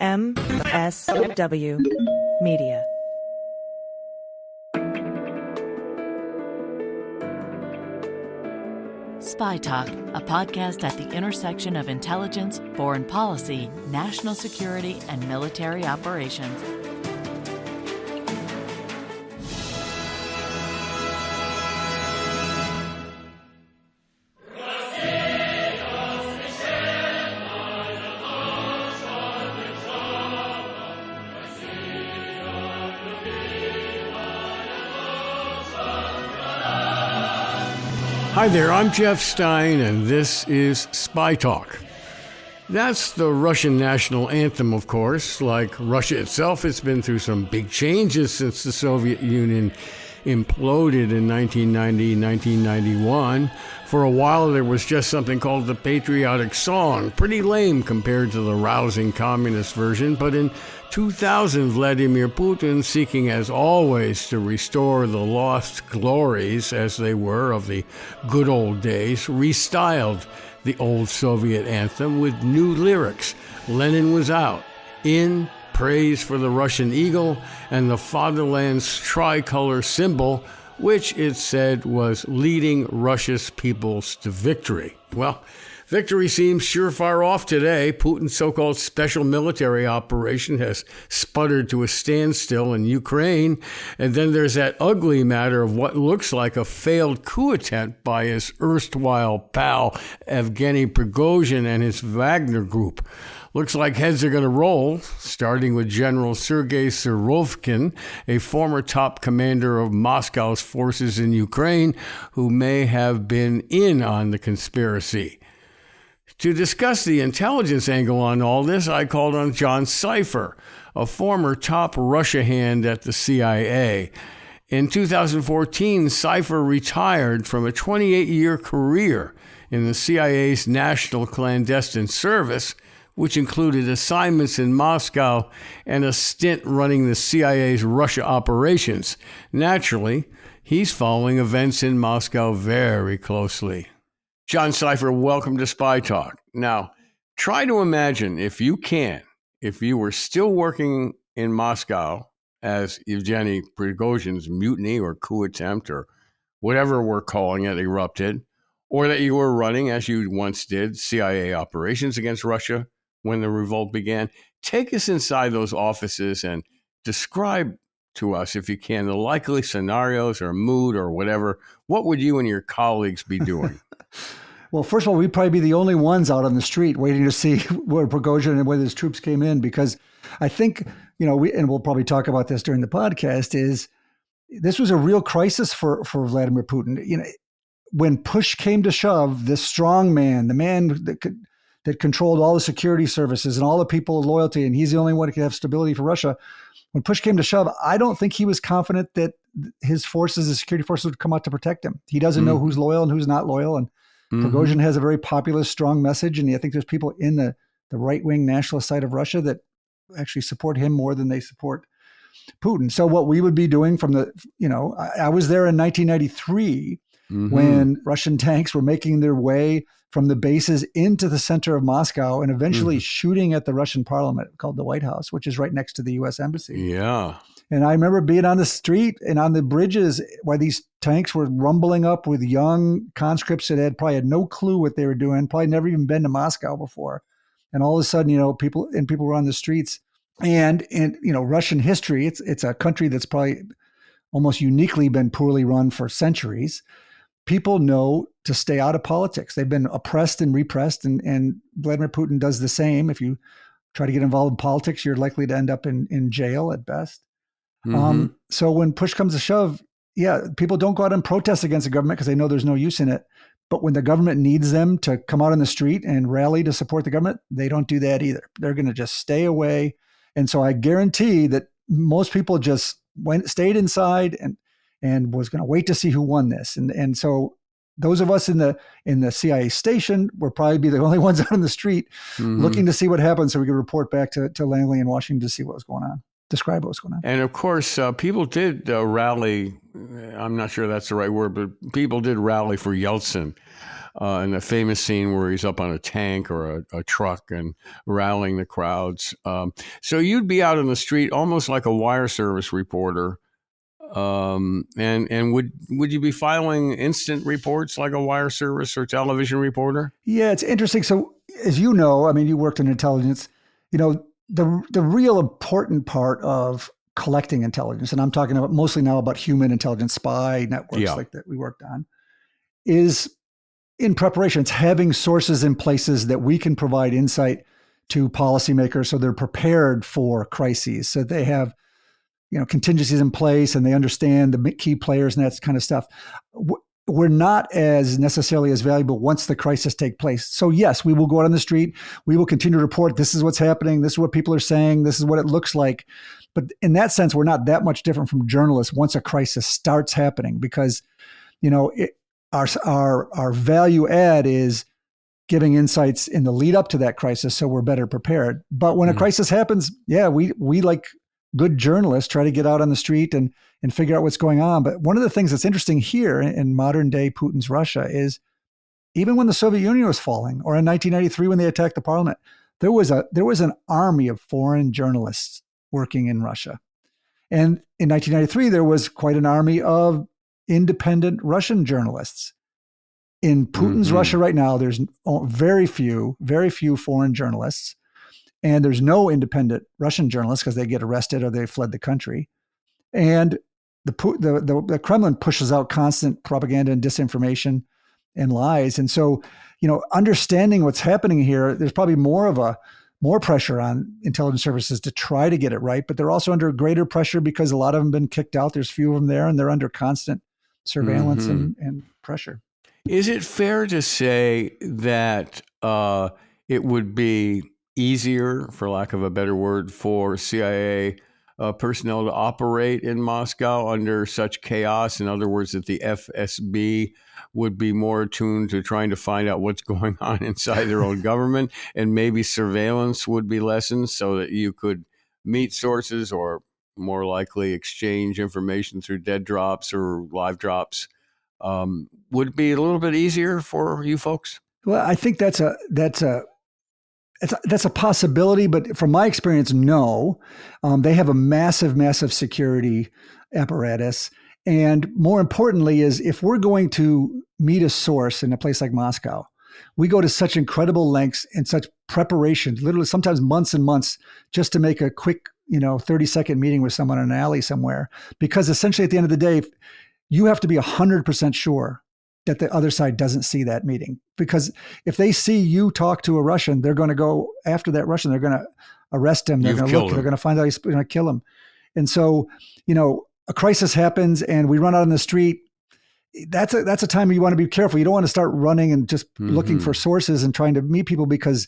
MSW Media. Spy Talk, a podcast at the intersection of intelligence, foreign policy, national security, and military operations. Hi there, I'm Jeff Stein, and this is Spy Talk. That's the Russian national anthem, of course. Like Russia itself, it's been through some big changes since the Soviet Union imploded in 1990, 1991. For a while, there was just something called the patriotic song. Pretty lame compared to the rousing communist version, but in 2000, Vladimir Putin, seeking as always to restore the lost glories as they were of the good old days, restyled the old Soviet anthem with new lyrics. Lenin was out, in praise for the Russian eagle and the fatherland's tricolor symbol, which it said was leading Russia's peoples to victory. Well, victory seems sure far off today. Putin's so-called special military operation has sputtered to a standstill in Ukraine. And then there's that ugly matter of what looks like a failed coup attempt by his erstwhile pal, Evgeny Prigozhin, and his Wagner group. Looks like heads are going to roll, starting with General Sergei Surovikin, a former top commander of Moscow's forces in Ukraine, who may have been in on the conspiracy. To discuss the intelligence angle on all this, I called on John Sipher, a former top Russia hand at the CIA. In 2014, Sipher retired from a 28-year career in the CIA's National Clandestine Service, which included assignments in Moscow and a stint running the CIA's Russia operations. Naturally, he's following events in Moscow very closely. John Sipher, welcome to Spy Talk. Now, try to imagine, if you can, if you were still working in Moscow as Evgeny Prigozhin's mutiny or coup attempt or whatever we're calling it erupted, or that you were running, as you once did, CIA operations against Russia when the revolt began. Take us inside those offices and describe to us, if you can, the likely scenarios or mood or whatever. What would you and your colleagues be doing? Well, first of all, we'd probably be the only ones out on the street waiting to see where Prigozhin and where his troops came in, because I think, and we'll probably talk about this during the podcast, is this was a real crisis for Vladimir Putin. When push came to shove, this strong man, the man that controlled all the security services and all the people of loyalty, and he's the only one who could have stability for Russia. When push came to shove, I don't think he was confident that his forces, the security forces, would come out to protect him. He doesn't know who's loyal and who's not loyal. And Prigozhin has a very populist, strong message. And I think there's people in the right-wing nationalist side of Russia that actually support him more than they support Putin. So what we would be doing I was there in 1993 when Russian tanks were making their way from the bases into the center of Moscow and eventually shooting at the Russian parliament called the White House, which is right next to the U.S. Embassy. Yeah. And I remember being on the street and on the bridges while these tanks were rumbling up with young conscripts that probably had no clue what they were doing, probably never even been to Moscow before. And all of a sudden, people were on the streets. And in Russian history, it's a country that's probably almost uniquely been poorly run for centuries. People know to stay out of politics. They've been oppressed and repressed, and Vladimir Putin does the same. If you try to get involved in politics, you're likely to end up in jail at best. So when push comes to shove, people don't go out and protest against the government because they know there's no use in it. But when the government needs them to come out on the street and rally to support the government, they don't do that either. They're going to just stay away. And so I guarantee that most people just stayed inside and was going to wait to see who won this. And so those of us in the CIA station will probably be the only ones out on the street looking to see what happened so we could report back to Langley in Washington to see what was going on. Describe what was going on. And of course, people did rally. I'm not sure that's the right word, but people did rally for Yeltsin. and the famous scene where he's up on a tank or a truck and rallying the crowds. So you'd be out in the street almost like a wire service reporter. And would you be filing instant reports like a wire service or television reporter? Yeah, it's interesting. So as you know, I mean, you worked in intelligence, the real important part of collecting intelligence, and I'm talking about mostly now about human intelligence spy networks like that we worked on, is in preparation. It's having sources in places that we can provide insight to policymakers so they're prepared for crises. So they have, contingencies in place and they understand the key players and that kind of stuff. We're not as necessarily as valuable once the crisis take place. So yes, we will go out on the street. We will continue to report. This is what's happening. This is what people are saying. This is what it looks like. But in that sense, we're not that much different from journalists once a crisis starts happening, because, our value add is giving insights in the lead up to that crisis, so we're better prepared. But when a crisis happens, we like good journalists try to get out on the street and figure out what's going on. But one of the things that's interesting here in modern day Putin's Russia is, even when the Soviet Union was falling, or in 1993 when they attacked the parliament, there was an army of foreign journalists working in Russia. And in 1993, there was quite an army of independent Russian journalists. In Putin's Russia right now, there's very few foreign journalists. And there's no independent Russian journalists because they get arrested or they fled the country. And the Kremlin pushes out constant propaganda and disinformation and lies. And so, understanding what's happening here, there's probably more pressure on intelligence services to try to get it right, but they're also under greater pressure because a lot of them have been kicked out. There's few of them there, and they're under constant surveillance and pressure. Is it fair to say that it would be easier, for lack of a better word, for CIA personnel to operate in Moscow under such chaos? In other words, that the FSB would be more attuned to trying to find out what's going on inside their own government, and maybe surveillance would be lessened so that you could meet sources or more likely exchange information through dead drops or live drops. Would it be a little bit easier for you folks? Well, I think that's a possibility, but from my experience, no. They have a massive security apparatus. And more importantly is, if we're going to meet a source in a place like Moscow, we go to such incredible lengths and such preparation, literally sometimes months and months, just to make a quick, 30-second meeting with someone in an alley somewhere. Because essentially at the end of the day, you have to be 100% sure that the other side doesn't see that meeting. Because if they see you talk to a Russian, they're going to go after that Russian. They're going to arrest him. They're going to look. They're going to find out he's going to kill him. And so, a crisis happens and we run out on the street. That's a time where you want to be careful. You don't want to start running and just looking for sources and trying to meet people, because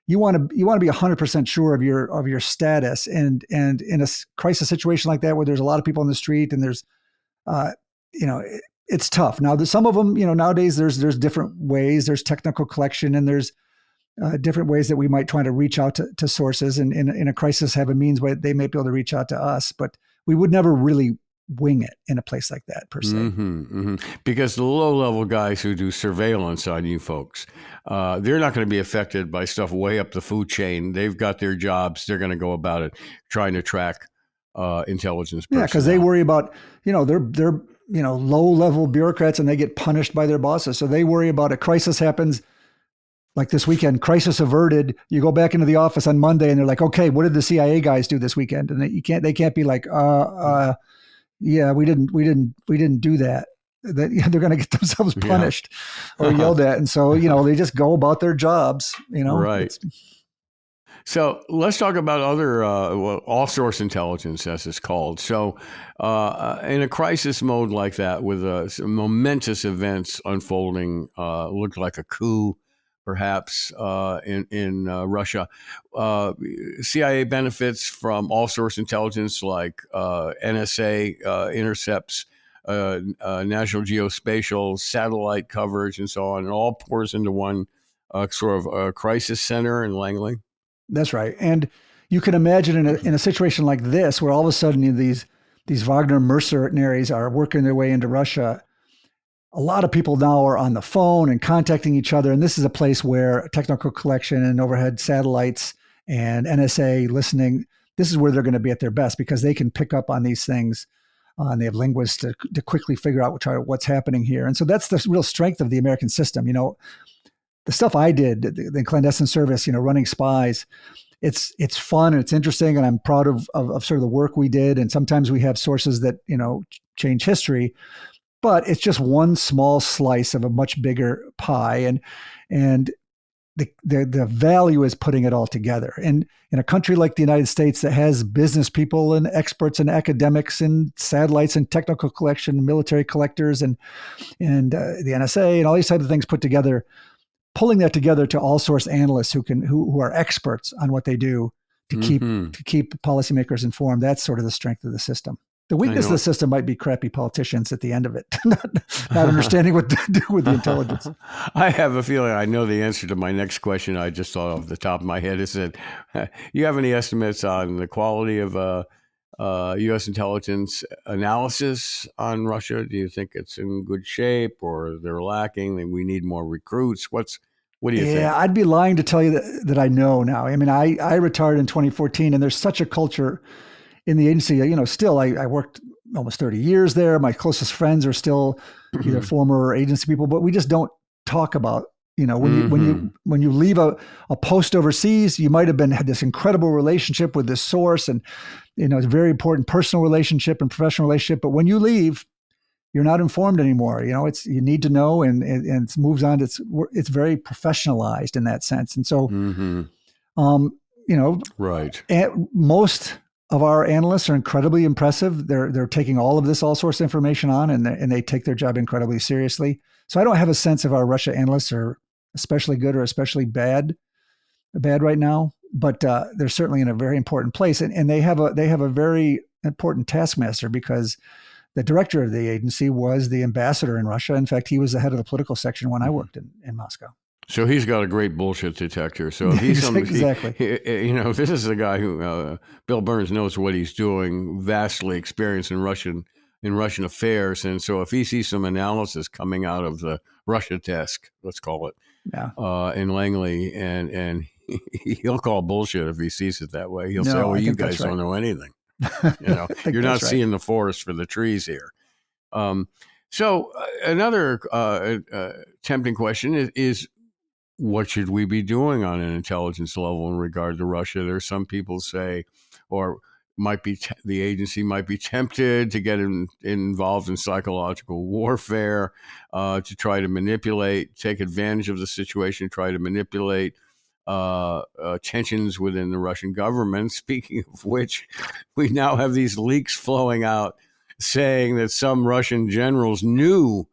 you want to be 100% sure of your status. And in a crisis situation like that, where there's a lot of people on the street and there's, it's tough. Now, some of them, nowadays there's different ways. There's technical collection, and there's different ways that we might try to reach out to sources, and in a crisis have a means where they may be able to reach out to us. But we would never really wing it in a place like that, per se. Because the low-level guys who do surveillance on you folks, they're not going to be affected by stuff way up the food chain. They've got their jobs. They're going to go about it trying to track intelligence personnel. Yeah, because they worry about, they're low-level bureaucrats, and they get punished by their bosses. So they worry about a crisis happens, like this weekend, crisis averted. You go back into the office on Monday, and they're like, "Okay, what did the CIA guys do this weekend?" And they can't be like, "Yeah, we didn't do that." They're going to get themselves punished or yelled at, and so they just go about their jobs. Right. So let's talk about other all-source intelligence, as it's called. So in a crisis mode like that, with some momentous events unfolding, looked like a coup, perhaps, in Russia, CIA benefits from all-source intelligence like NSA intercepts, national geospatial, satellite coverage, and so on. It all pours into one sort of crisis center in Langley. That's right. And you can imagine in a situation like this, where all of a sudden these Wagner mercenaries are working their way into Russia, a lot of people now are on the phone and contacting each other. And this is a place where technical collection and overhead satellites and NSA listening, this is where they're going to be at their best because they can pick up on these things. And they have linguists to quickly figure out what's happening here. And so that's the real strength of the American system. The stuff I did, the clandestine service, running spies, it's fun and it's interesting. And I'm proud of sort of the work we did. And sometimes we have sources that, change history. But it's just one small slice of a much bigger pie, and the value is putting it all together. And in a country like the United States that has business people and experts and academics and satellites and technical collection, military collectors, and the NSA and all these types of things put together, pulling that together to all source analysts who are experts on what they do to keep policymakers informed. That's sort of the strength of the system. The weakness of the system might be crappy politicians at the end of it, not understanding what to do with the intelligence. I have a feeling I know the answer to my next question. I just thought off the top of my head is that you have any estimates on the quality of U.S. intelligence analysis on Russia? Do you think it's in good shape or they're lacking and we need more recruits? What do you think? Yeah, I'd be lying to tell you that I know now. I mean, I retired in 2014 and there's such a culture in the agency, still I worked almost 30 years there. My closest friends are still either former agency people, but we just don't talk about, when you leave a post overseas, you might have had this incredible relationship with this source and, it's a very important personal relationship and professional relationship. But when you leave, you're not informed anymore. You need to know and it moves on. It's very professionalized in that sense. And so, right. Most of our analysts are incredibly impressive. They're taking all of this all source information on and they take their job incredibly seriously. So I don't have a sense if our Russia analysts are especially good or especially bad right now, but they're certainly in a very important place. And they have a very important taskmaster because the director of the agency was the ambassador in Russia. In fact, he was the head of the political section when I worked in Moscow. So he's got a great bullshit detector. So if he's exactly, if this is a guy who Bill Burns knows what he's doing, vastly experienced in Russian affairs, and so if he sees some analysis coming out of the Russia desk, let's call it, in Langley, and he'll call bullshit if he sees it that way. He'll say, "Oh, you guys don't know anything. You're not seeing the forest for the trees here." So another tempting question is what should we be doing on an intelligence level in regard to Russia? There's some people say, or might be the agency might be tempted to get involved in psychological warfare to try to take advantage of the situation, try to manipulate tensions within the Russian government. Speaking of which, we now have these leaks flowing out saying that some Russian generals knew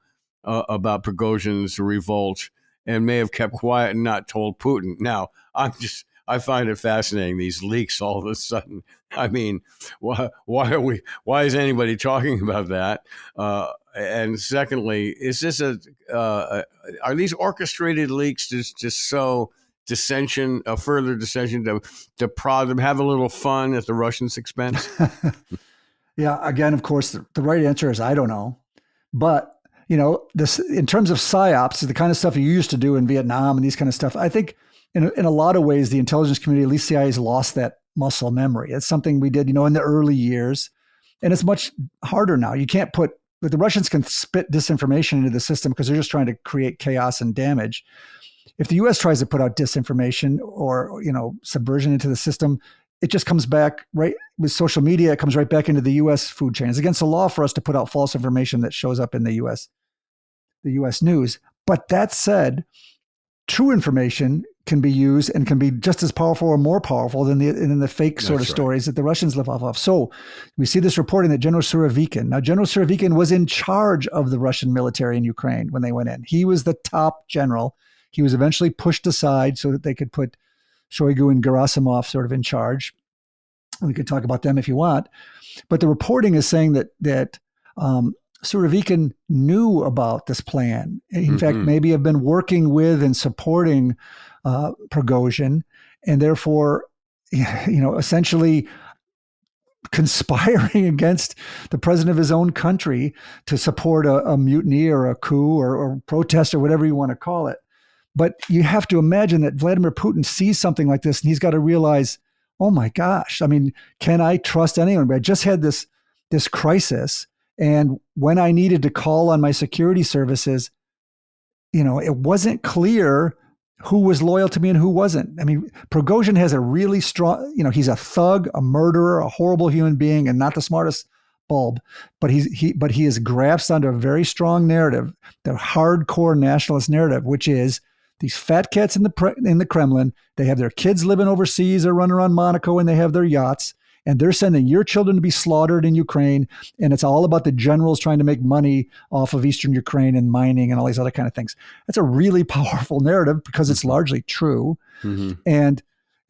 about Prigozhin's revolt and may have kept quiet and not told Putin. Now, I find it fascinating, these leaks all of a sudden. I mean, why is anybody talking about that? And secondly, is this are these orchestrated leaks just so dissension, a further dissension to prod them, have a little fun at the Russians' expense? Yeah, again, of course, the right answer is I don't know. But this in terms of psyops, the kind of stuff you used to do in Vietnam and these kind of stuff, I think in a lot of ways, the intelligence community, at least CIA, has lost that muscle memory. It's something we did, in the early years, and it's much harder now. You can't the Russians can spit disinformation into the system because they're just trying to create chaos and damage. If the U.S. tries to put out disinformation or, subversion into the system, it just comes back right with social media. It comes right back into the U.S. food chain. It's against the law for us to put out false information that shows up in the U.S. news. But that said, true information can be used and can be just as powerful or more powerful than the fake sort of stories that the Russians live off of. So we see this reporting that General Surovikin was in charge of the Russian military in Ukraine when they went in. He was the top general. He was eventually pushed aside so that they could put Shoigu and Gerasimov sort of in charge. We could talk about them if you want. But the reporting is saying that Surovikin knew about this plan. In fact, maybe have been working with and supporting Prigozhin, and therefore, essentially conspiring against the president of his own country to support a mutiny or a coup or protest or whatever you want to call it. But you have to imagine that Vladimir Putin sees something like this and he's got to realize, oh my gosh, I mean, can I trust anyone? I just had this crisis, and when I needed to call on my security services, it wasn't clear who was loyal to me and who wasn't. I mean, Prigozhin has a really strong, he's a thug, a murderer, a horrible human being, and not the smartest bulb, but he has grasped onto a very strong narrative, the hardcore nationalist narrative, which is these fat cats in the Kremlin. They have their kids living overseas or running around Monaco, and they have their yachts, and they're sending your children to be slaughtered in Ukraine. And it's all about the generals trying to make money off of Eastern Ukraine and mining and all these other kind of things. That's a really powerful narrative because it's largely true. Mm-hmm.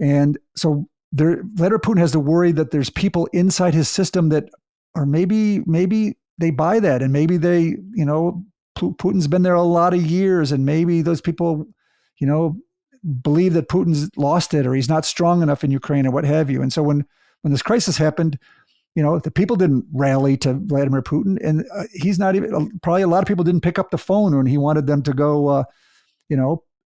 And so Vladimir Putin has to worry that there's people inside his system that are maybe they buy that, and maybe they, Putin's been there a lot of years, and maybe those people, believe that Putin's lost it or he's not strong enough in Ukraine or what have you. And so when this crisis happened, the people didn't rally to Vladimir Putin, and he's not even, probably a lot of people didn't pick up the phone when he wanted them to go,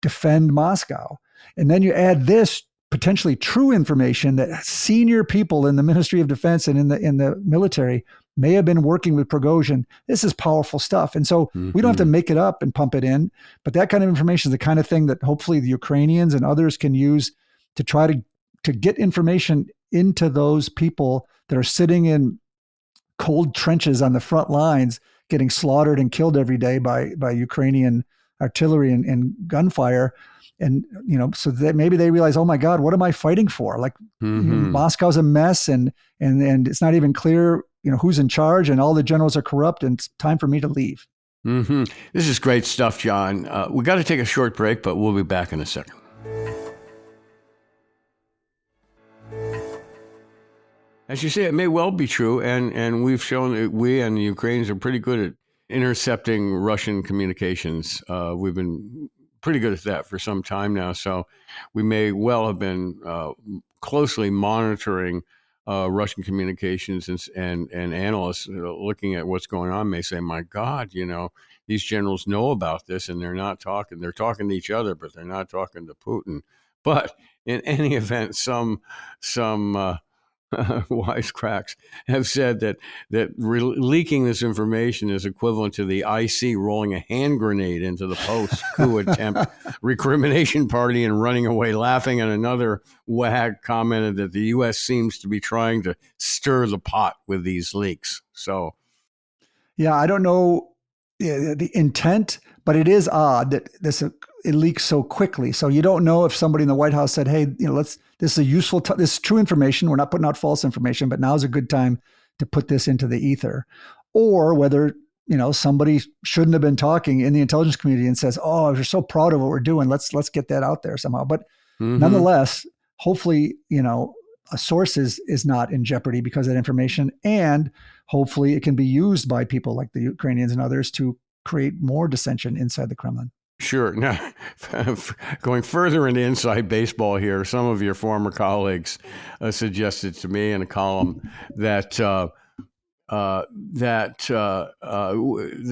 defend Moscow. And then you add this potentially true information that senior people in the Ministry of Defense and in the military may have been working with Prigozhin. This is powerful stuff. And so we don't have to make it up and pump it in, but that kind of information is the kind of thing that hopefully the Ukrainians and others can use to try to get information into those people that are sitting in cold trenches on the front lines, getting slaughtered and killed every day by Ukrainian artillery and gunfire. And, so that maybe they realize, oh my God, what am I fighting for? Like Moscow's a mess, and it's not even clear, who's in charge, and all the generals are corrupt, and it's time for me to leave. Mm-hmm. This is great stuff, John. We got to take a short break, but we'll be back in a second. As you say, it may well be true, and we've shown that we and the Ukrainians are pretty good at intercepting Russian communications. We've been pretty good at that for some time now, so we may well have been closely monitoring Russian communications, and analysts looking at what's going on may say, my God, these generals know about this, and they're not talking. They're talking to each other, but they're not talking to Putin. But in any event, some wisecracks have said that leaking this information is equivalent to the IC rolling a hand grenade into the post-coup attempt recrimination party and running away laughing. And another wag commented that the U.S. seems to be trying to stir the pot with these leaks. So, yeah, I don't know the intent, but it is odd that it leaks so quickly. So you don't know if somebody in the White House said, hey, this is a useful, this is true information. We're not putting out false information, but now's a good time to put this into the ether. Or whether, somebody shouldn't have been talking in the intelligence community and says, oh, we're so proud of what we're doing. Let's get that out there somehow. But nonetheless, hopefully, a source is not in jeopardy because of that information. And hopefully it can be used by people like the Ukrainians and others to create more dissension inside the Kremlin. Sure. Now, going further into inside baseball here, some of your former colleagues suggested to me in a column that the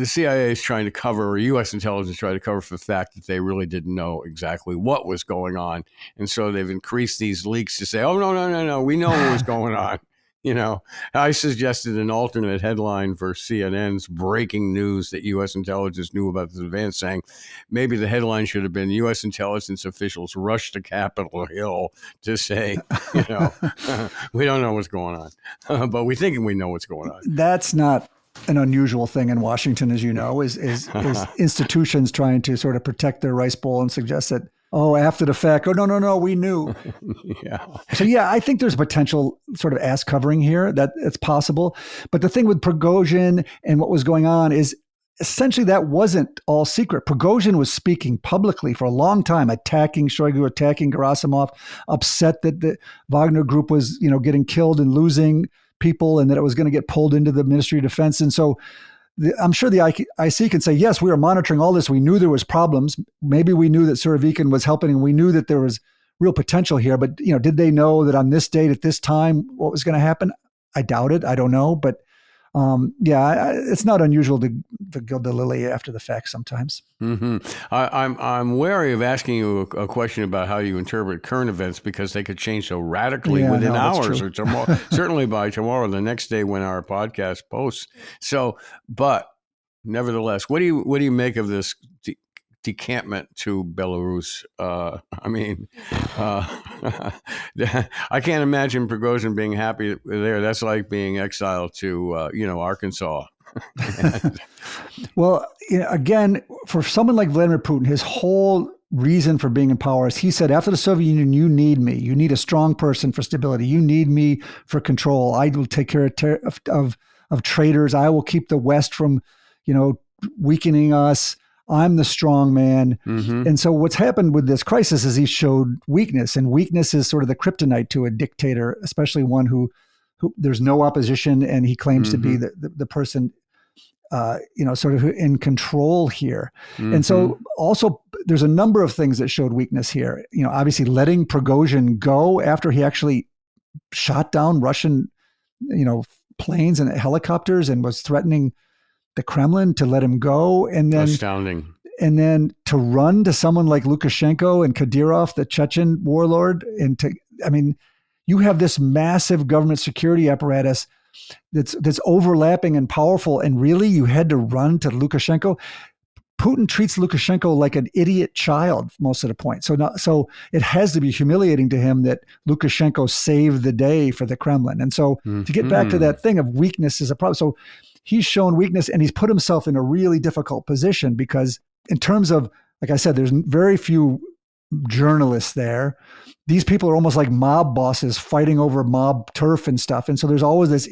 CIA is trying to cover, or U.S. intelligence trying to cover for the fact that they really didn't know exactly what was going on. And so they've increased these leaks to say, oh, no, we know what was going on. I suggested an alternate headline for CNN's breaking news that U.S. intelligence knew about this event, saying maybe the headline should have been U.S. intelligence officials rushed to Capitol Hill to say, we don't know what's going on, but we think we know what's going on. That's not an unusual thing in Washington, as you know, is institutions trying to sort of protect their rice bowl and suggest that, oh, after the fact, oh, no, we knew. Yeah. So, I think there's potential sort of ass covering here, that it's possible. But the thing with Prigozhin and what was going on is essentially that wasn't all secret. Prigozhin was speaking publicly for a long time, attacking Shoigu, attacking Gerasimov, upset that the Wagner group was, getting killed and losing people, and that it was going to get pulled into the Ministry of Defense. And so I'm sure the IC can say, yes, we were monitoring all this. We knew there was problems. Maybe we knew that Surovikin was helping, and we knew that there was real potential here. But, did they know that on this date at this time, what was going to happen? I doubt it. I don't know, but it's not unusual to gild the lily after the fact sometimes. Mm-hmm. I'm wary of asking you a question about how you interpret current events because they could change so radically within hours or tomorrow. Certainly by tomorrow, the next day when our podcast posts. So, but nevertheless, what do you make of this decampment to Belarus? I can't imagine Prigozhin being happy there. That's like being exiled to Arkansas. Well, again, for someone like Vladimir Putin, his whole reason for being in power is he said, after the Soviet Union, you need me. You need a strong person for stability. You need me for control. I will take care of traitors. I will keep the West from, weakening us. I'm the strong man. Mm-hmm. And so what's happened with this crisis is he showed weakness, and weakness is sort of the kryptonite to a dictator, especially one who there's no opposition, and he claims mm-hmm. to be the person, sort of in control here. Mm-hmm. And so also there's a number of things that showed weakness here. Obviously letting Prigozhin go after he actually shot down Russian, planes and helicopters and was threatening the Kremlin to let him go. And then astounding. And then to run to someone like Lukashenko and Kadyrov, the Chechen warlord, you have this massive government security apparatus that's overlapping and powerful, and really you had to run to Lukashenko. Putin treats Lukashenko like an idiot child most of the point. So it has to be humiliating to him that Lukashenko saved the day for the Kremlin. And so to get back to that thing of weakness is a problem. So he's shown weakness, and he's put himself in a really difficult position because in terms of, like I said, there's very few journalists there. These people are almost like mob bosses fighting over mob turf and stuff. And so there's always this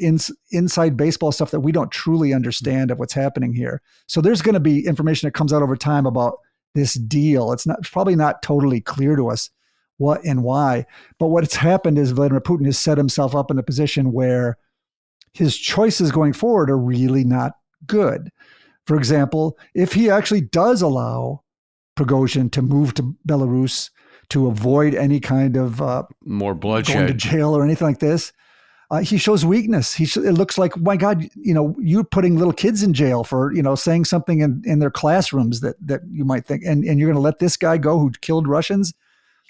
inside baseball stuff that we don't truly understand of what's happening here. So there's going to be information that comes out over time about this deal. It's probably not totally clear to us what and why, but what's happened is Vladimir Putin has set himself up in a position where his choices going forward are really not good. For example, if he actually does allow Prigozhin to move to Belarus to avoid any kind of more bloodshed, going to jail or anything like this, he shows weakness. It looks like, my God, you're putting little kids in jail for saying something in their classrooms that you might think, and you're going to let this guy go who killed Russians.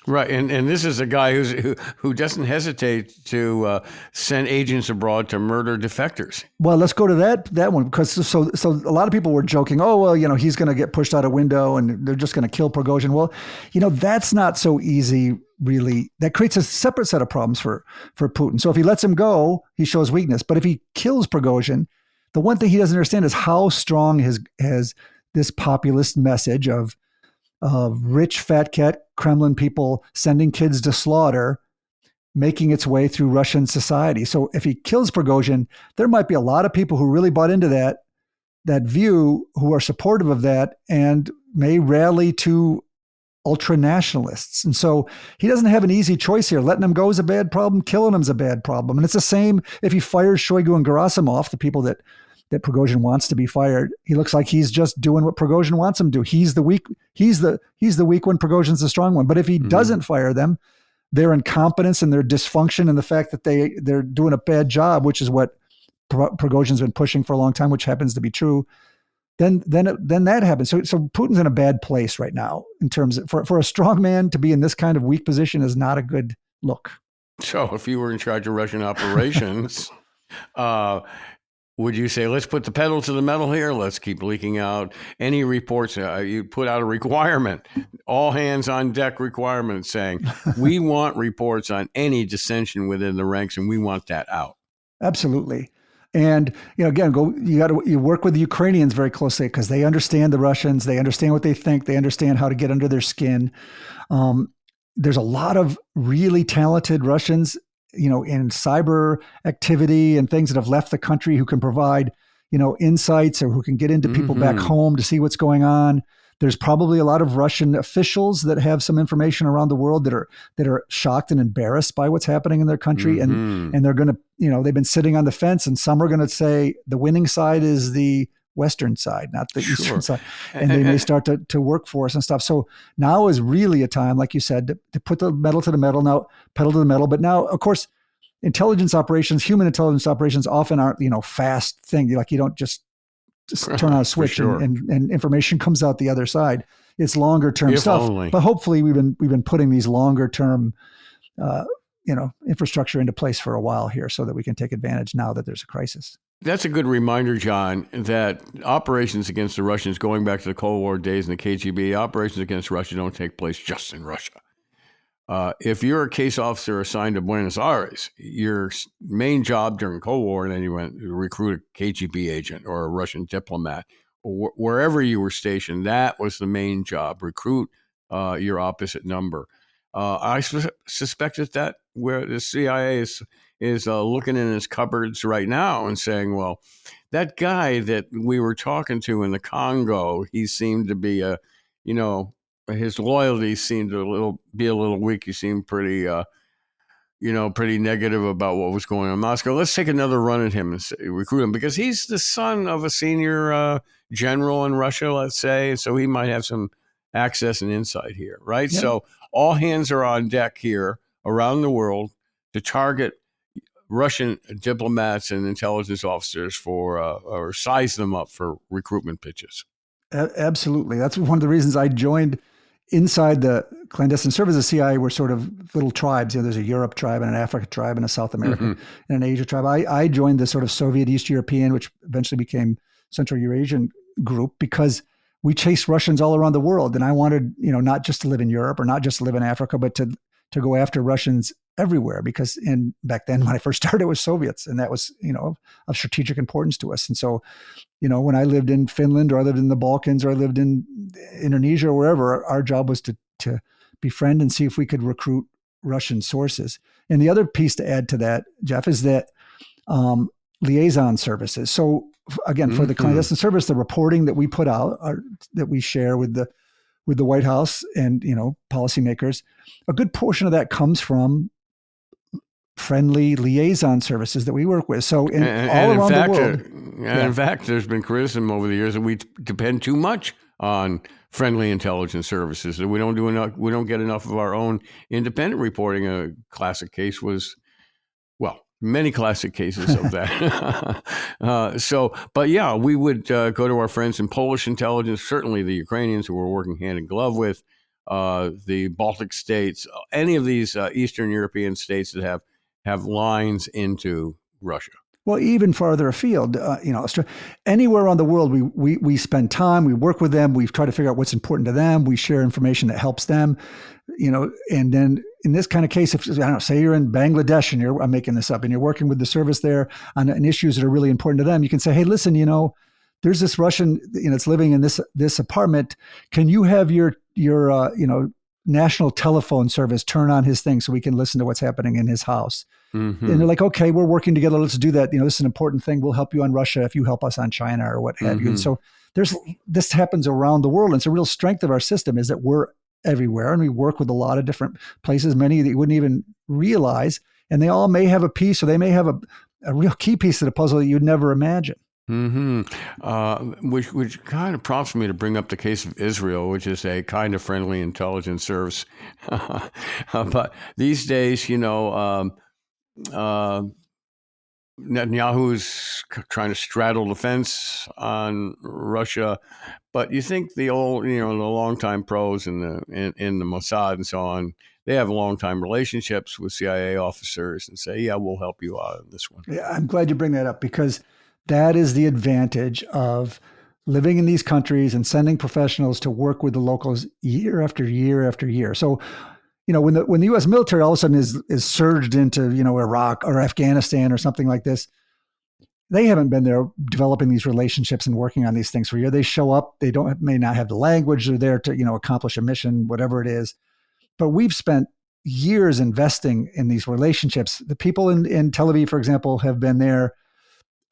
Right, and this is a guy who doesn't hesitate to send agents abroad to murder defectors. Well, let's go to that one, because so a lot of people were joking, oh well, he's going to get pushed out a window and they're just going to kill Prigozhin. Well, that's not so easy, really. That creates a separate set of problems for Putin. So if he lets him go, he shows weakness. But if he kills Prigozhin, the one thing he doesn't understand is how strong has this populist message of rich fat cat Kremlin people sending kids to slaughter, making its way through Russian society. So if he kills Prigozhin, there might be a lot of people who really bought into that view, who are supportive of that and may rally to ultra nationalists. And so he doesn't have an easy choice here. Letting him go is a bad problem. Killing him is a bad problem. And it's the same if he fires Shoigu and Gerasimov, the people that Prigozhin wants to be fired. He looks like he's just doing what Prigozhin wants him to do. He's the weak one. Prigozhin's the strong one. But if he doesn't fire them, their incompetence and their dysfunction and the fact that they're doing a bad job, which is what Prigozhin's been pushing for a long time, which happens to be true, then that happens. So Putin's in a bad place right now in terms of, for a strong man to be in this kind of weak position is not a good look. So if you were in charge of Russian operations, would you say, let's put the pedal to the metal here? Let's keep leaking out any reports. You put out a requirement, all hands on deck requirement saying, we want reports on any dissension within the ranks, and we want that out. Absolutely. And, again, you work with the Ukrainians very closely because they understand the Russians. They understand what they think. They understand how to get under their skin. There's a lot of really talented Russians in cyber activity and things that have left the country who can provide, insights or who can get into people back home to see what's going on. There's probably a lot of Russian officials that have some information around the world that are shocked and embarrassed by what's happening in their country. And they're going to, they've been sitting on the fence, and some are going to say the winning side is the Western side, not the Eastern side. And they may start to work for us and stuff. So now is really a time, like you said, to put the pedal to the metal. But now, of course, intelligence operations, human intelligence operations often aren't, fast thing. Like you don't just turn on a switch sure. and information comes out the other side. It's longer term If stuff. only. But hopefully we've been putting these longer term infrastructure into place for a while here so that we can take advantage now that there's a crisis. That's a good reminder, John, that operations against the Russians, going back to the Cold War days and the KGB, operations against Russia don't take place just in Russia. If you're a case officer assigned to Buenos Aires, your main job during the Cold War, and then you went to recruit a KGB agent or a Russian diplomat, or wherever you were stationed, that was the main job, recruit your opposite number. I suspect that where the CIA is looking in its cupboards right now and saying, well, that guy that we were talking to in the Congo, he seemed to be his loyalty seemed to be a little weak. He seemed pretty negative about what was going on in Moscow. Let's take another run at him and recruit him, because he's the son of a senior general in Russia, let's say. So he might have some access and insight here, right? Yeah. So all hands are on deck here around the world to target Russian diplomats and intelligence officers or size them up for recruitment pitches. Absolutely. That's one of the reasons I joined inside the clandestine service of CIA. Were sort of little tribes. There's a Europe tribe and an Africa tribe and a South American and an Asia tribe. I joined the sort of Soviet East European, which eventually became Central Eurasian group, because we chased Russians all around the world. And I wanted, not just to live in Europe or not just to live in Africa, but to go after Russians everywhere, because back then when I first started, it was Soviets, and that was, of strategic importance to us. And so, when I lived in Finland, or I lived in the Balkans, or I lived in Indonesia, or wherever, our job was to befriend and see if we could recruit Russian sources. And the other piece to add to that, Jeff, is that liaison services. So again, for the clandestine service, the reporting that we put out, that we share with the White House and policymakers, a good portion of that comes from friendly liaison services that we work with. So all around the world. In fact, there's been criticism over the years that we depend too much on friendly intelligence services, that we don't do enough. We don't get enough of our own independent reporting. A classic case was, many classic cases of that. But yeah, we would go to our friends in Polish intelligence, certainly the Ukrainians who we're working hand in glove with, the Baltic states, any of these Eastern European states that have lines into Russia. Well, even farther afield, anywhere around the world, we spend time, we work with them, we try to figure out what's important to them, we share information that helps them, and then in this kind of case, if say you're in Bangladesh and I'm making this up, and you're working with the service there on issues that are really important to them, you can say, hey, listen, there's this Russian, it's living in this apartment. Can you have your national telephone service turn on his thing so we can listen to what's happening in his house? And they're like, okay, we're working together. Let's do that. This is an important thing. We'll help you on Russia if you help us on China or what have you. And so this happens around the world. And it's a real strength of our system is that we're everywhere, and we work with a lot of different places, many that you wouldn't even realize. And they all may have a piece, or they may have a real key piece of the puzzle that you'd never imagine. Which kind of prompts me to bring up the case of Israel, which is a kind of friendly intelligence service. But these days, Netanyahu's trying to straddle the fence on Russia, but you think the old, the longtime pros in the Mossad and so on, they have longtime relationships with CIA officers and say, yeah, we'll help you out on this one. Yeah, I'm glad you bring that up, because that is the advantage of living in these countries and sending professionals to work with the locals year after year after year. So, when the U.S. military all of a sudden is surged into, Iraq or Afghanistan or something like this, they haven't been there developing these relationships and working on these things for a year. They show up, they may not have the language, they're there to, accomplish a mission, whatever it is. But we've spent years investing in these relationships. The people in Tel Aviv, for example, have been there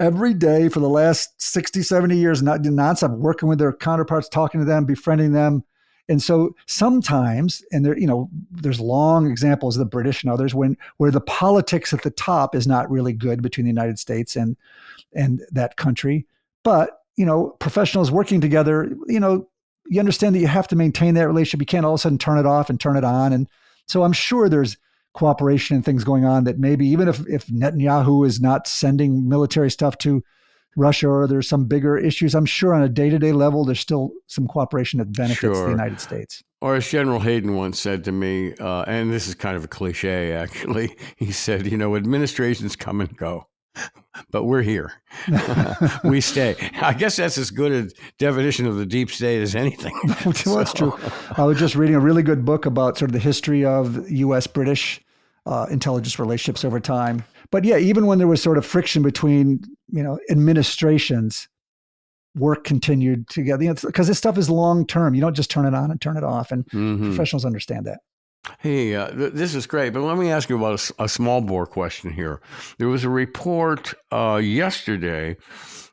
every day for the last 60, 70 years, nonstop, working with their counterparts, talking to them, befriending them. And so sometimes, and there's long examples of the British and others where the politics at the top is not really good between the United States and that country. But, professionals working together, you understand that you have to maintain that relationship. You can't all of a sudden turn it off and turn it on. And so I'm sure there's cooperation and things going on that maybe even if Netanyahu is not sending military stuff to Russia or there's some bigger issues, I'm sure on a day-to-day level, there's still some cooperation that benefits the United States. Or as General Hayden once said to me, and this is kind of a cliche, actually, he said, administrations come and go, but we're here. We stay. I guess that's as good a definition of the deep state as anything. Well, that's true. I was just reading a really good book about sort of the history of U.S.-British intelligence relationships over time. But yeah, even when there was sort of friction between, administrations, work continued together, because this stuff is long-term. You don't just turn it on and turn it off, and professionals understand that. Hey, this is great, but let me ask you about a small bore question here. There was a report yesterday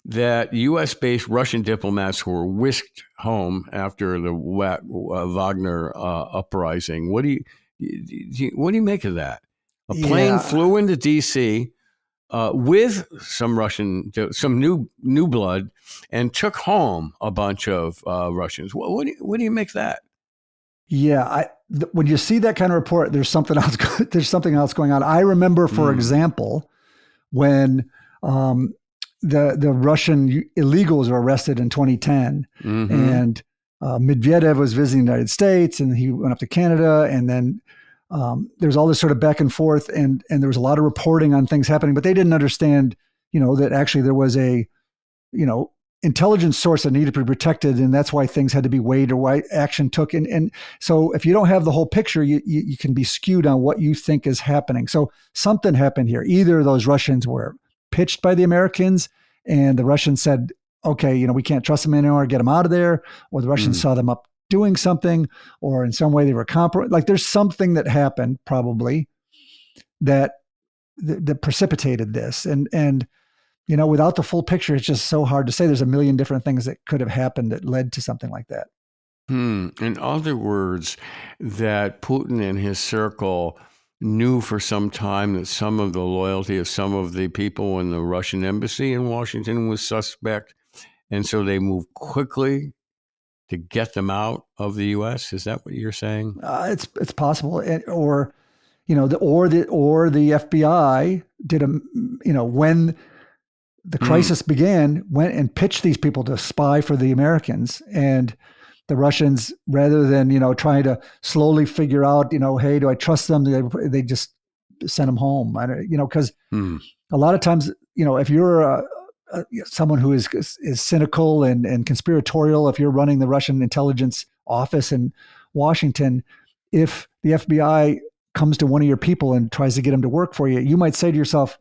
that U.S.-based Russian diplomats were whisked home after the Wagner uprising. What do you make of that? A plane flew into D.C. With some new blood, and took home a bunch of Russians. What do you make of that? Yeah, when you see that kind of report, there's something else. There's something else going on. I remember, for example, when the Russian illegals were arrested in 2010, and Medvedev was visiting the United States, and he went up to Canada, and then there's all this sort of back and forth, and there was a lot of reporting on things happening, but they didn't understand, that actually there was a, intelligence source that needed to be protected, and that's why things had to be weighed or why action took. And so if you don't have the whole picture, you can be skewed on what you think is happening. So something happened here. Either those Russians were pitched by the Americans, and the Russians said, okay, we can't trust them anymore, get them out of there, or the Russians saw them up doing something, or in some way they were compromised. Like there's something that happened probably that precipitated this. And without the full picture, it's just so hard to say. There's a million different things that could have happened that led to something like that. In other words, that Putin and his circle knew for some time that some of the loyalty of some of the people in the Russian embassy in Washington was suspect. And so they moved quickly to get them out of the U.S. Is that what you're saying? It's possible, or the FBI did when the crisis began, went and pitched these people to spy for the Americans, and the Russians, rather than trying to slowly figure out hey, do I trust them? They just sent them home. I don't because a lot of times if you're someone who is cynical and conspiratorial, if you're running the Russian intelligence office in Washington, if the FBI comes to one of your people and tries to get him to work for you, you might say to yourself,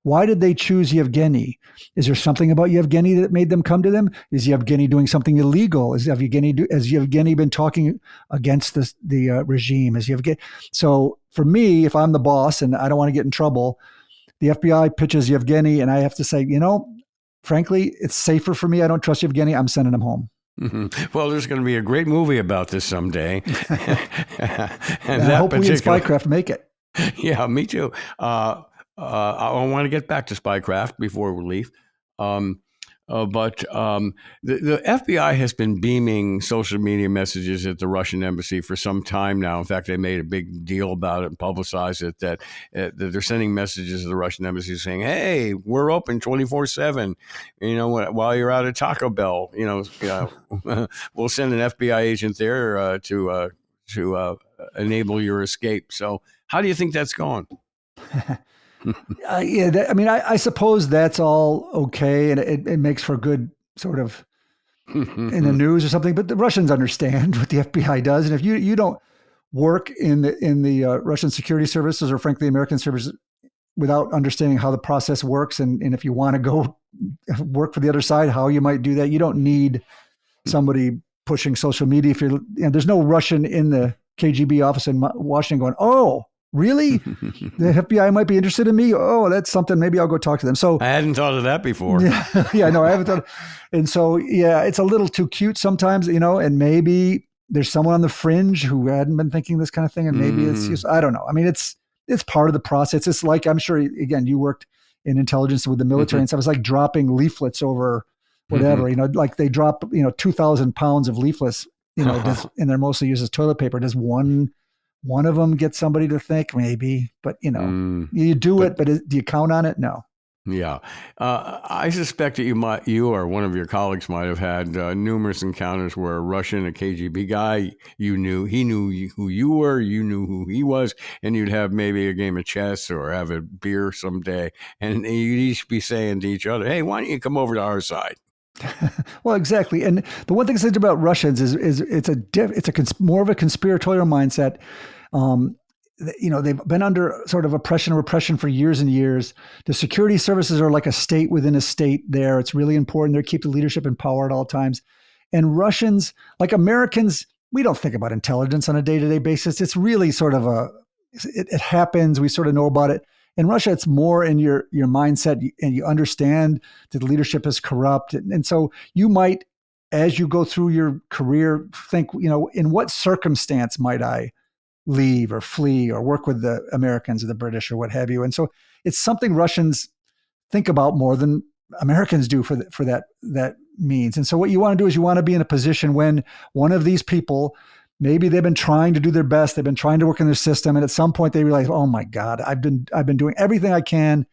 why did they choose Yevgeny? Is there something about Yevgeny that made them come to them? Is Yevgeny doing something illegal? Has Yevgeny been talking against the regime? So for me, if I'm the boss and I don't want to get in trouble, the FBI pitches Yevgeny, and I have to say, frankly, it's safer for me. I don't trust Yevgeny. I'm sending him home. Well, there's going to be a great movie about this someday. and I hope we in Spycraft make it. Yeah, me too. I want to get back to Spycraft before we leave. But the FBI has been beaming social media messages at the Russian embassy for some time now. In fact, they made a big deal about it and publicized it, that they're sending messages to the Russian embassy saying, hey, we're open 24/7. While you're out at Taco Bell, we'll send an FBI agent there to enable your escape. So how do you think that's going? I suppose that's all okay, and it makes for good sort of in the news or something. But the Russians understand what the FBI does, and if you don't work in the Russian security services, or frankly American services, without understanding how the process works, and if you want to go work for the other side, how you might do that, you don't need somebody pushing social media. There's no Russian in the KGB office in Washington going, oh, really? The FBI might be interested in me? Oh, that's something. Maybe I'll go talk to them. So I hadn't thought of that before. Yeah, no, I haven't thought. And so, yeah, it's a little too cute sometimes, and maybe there's someone on the fringe who hadn't been thinking this kind of thing, and maybe it's just, I don't know. I mean, it's part of the process. It's like, I'm sure, again, you worked in intelligence with the military and stuff. It's like dropping leaflets over whatever, like they drop, 2,000 pounds of leaflets, and they're mostly used as toilet paper. Does one One of them gets somebody to think, maybe, but you do it, but do you count on it? No. Yeah. I suspect that you or one of your colleagues might have had numerous encounters where a Russian, a KGB guy, he knew who you were, you knew who he was, and you'd have maybe a game of chess or have a beer someday, and you'd each be saying to each other, hey, why don't you come over to our side? Well, exactly. And the one thing I said about Russians is it's more of a conspiratorial mindset. They've been under sort of oppression and repression for years and years. The security services are like a state within a state there. It's really important. They keep the leadership in power at all times. And Russians, like Americans, we don't think about intelligence on a day-to-day basis. It's really sort of it happens. We sort of know about it. In Russia, it's more in your mindset, and you understand that the leadership is corrupt. And so you might, as you go through your career, think, in what circumstance might I leave or flee or work with the Americans or the British or what have you. And so it's something Russians think about more than Americans do for that means. And so what you want to do is you want to be in a position when one of these people, maybe they've been trying to do their best, they've been trying to work in their system, and at some point they realize, oh my God, I've been doing everything I can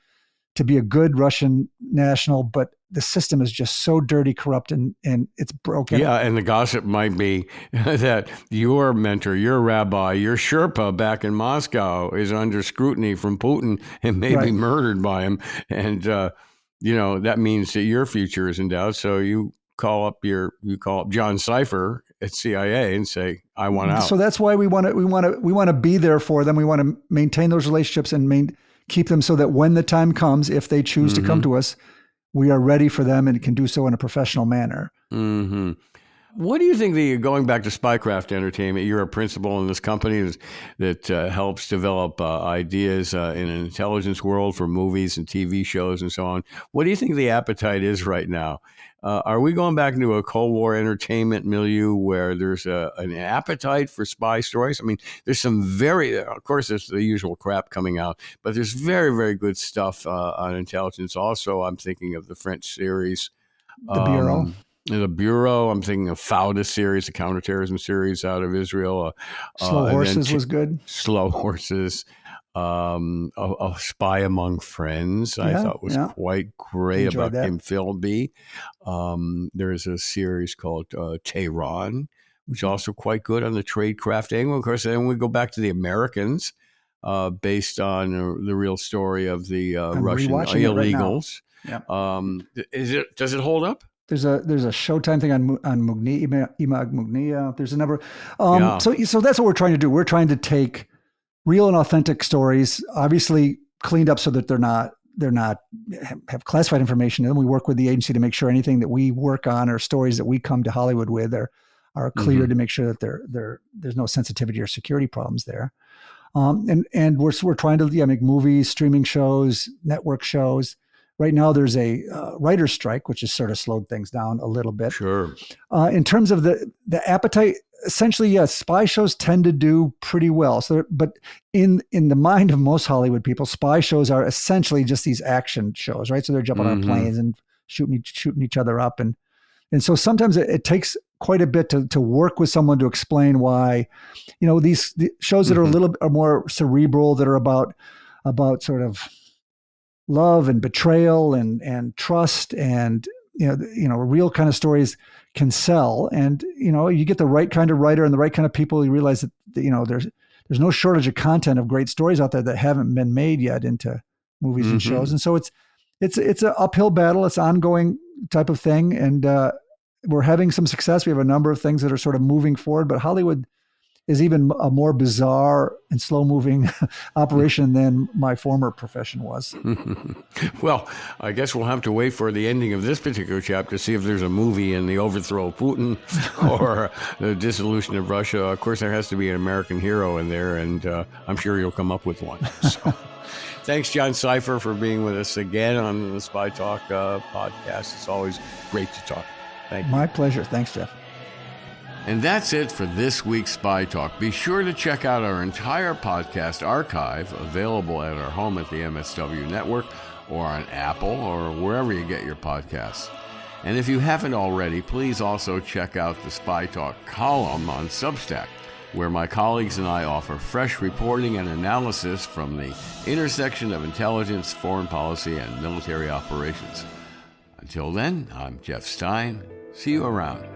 to be a good Russian national, but the system is just so dirty, corrupt, and it's broken. Yeah, and the gossip might be that your mentor, your rabbi, your Sherpa back in Moscow is under scrutiny from Putin and may be murdered by him. And, that means that your future is in doubt. So you call up John Sipher at CIA and say, I want out. So that's why we want to be there for them. We want to maintain those relationships and keep them so that when the time comes, if they choose to come to us, we are ready for them and can do so in a professional manner. Mm-hmm. What do you think going back to Spycraft Entertainment, you're a principal in this company that helps develop ideas in an intelligence world for movies and TV shows and so on. What do you think the appetite is right now? Are we going back into a Cold War entertainment milieu where there's an appetite for spy stories? I mean, there's some of course, there's the usual crap coming out, but there's very, very good stuff on intelligence. Also, I'm thinking of the French series, The Bureau. The Bureau. I'm thinking of Fauda series, the counterterrorism series out of Israel. Slow Horses was good. Slow Horses. A Spy Among Friends, I thought was quite great. Enjoyed about Kim Philby. There's a series called Tehran, which is also quite good on the tradecraft angle. Of course, then we go back to the Americans, based on the real story of the Russian illegals. Right. Does it hold up? There's a Showtime thing on Imag Mugnia. There's a number. So that's what we're trying to do. We're trying to take real and authentic stories, obviously cleaned up so that they're not have classified information. And then we work with the agency to make sure anything that we work on or stories that we come to Hollywood with are clear to make sure that there's no sensitivity or security problems there. And we're trying to make movies, streaming shows, network shows. Right now, there's a writer's strike, which has sort of slowed things down a little bit. Sure. In terms of the appetite, essentially, yes, spy shows tend to do pretty well. So, but in the mind of most Hollywood people, spy shows are essentially just these action shows, right? So they're jumping on planes and shooting each other up, and so sometimes it takes quite a bit to work with someone to explain why, these shows that are more cerebral, that are about sort of love and betrayal and trust and real kind of stories can sell. And you get the right kind of writer and the right kind of people, you realize that there's no shortage of content of great stories out there that haven't been made yet into movies and shows. And so it's an uphill battle. It's an ongoing type of thing, and we're having some success. We have a number of things that are sort of moving forward, but Hollywood is even a more bizarre and slow-moving operation than my former profession was. Well, I guess we'll have to wait for the ending of this particular chapter to see if there's a movie in the overthrow of Putin or the dissolution of Russia. Of course, there has to be an American hero in there, and I'm sure you'll come up with one. So, thanks, John Sipher, for being with us again on the Spy Talk podcast. It's always great to talk. Thank you. My pleasure. Thanks, Jeff. And that's it for this week's Spy Talk. Be sure to check out our entire podcast archive, available at our home at the MSW Network or on Apple or wherever you get your podcasts. And if you haven't already, please also check out the Spy Talk column on Substack. where my colleagues and I offer fresh reporting and analysis from the intersection of intelligence, foreign policy, and military operations. Until then, I'm Jeff Stein. See you around.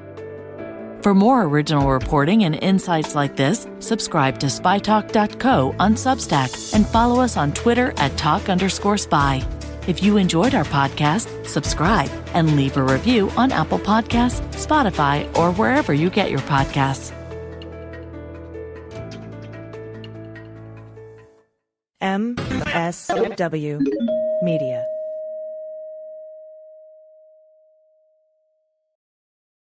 For more original reporting and insights like this, subscribe to spytalk.co on Substack and follow us on Twitter at @talk_spy. If you enjoyed our podcast, subscribe and leave a review on Apple Podcasts, Spotify, or wherever you get your podcasts. MSW Media.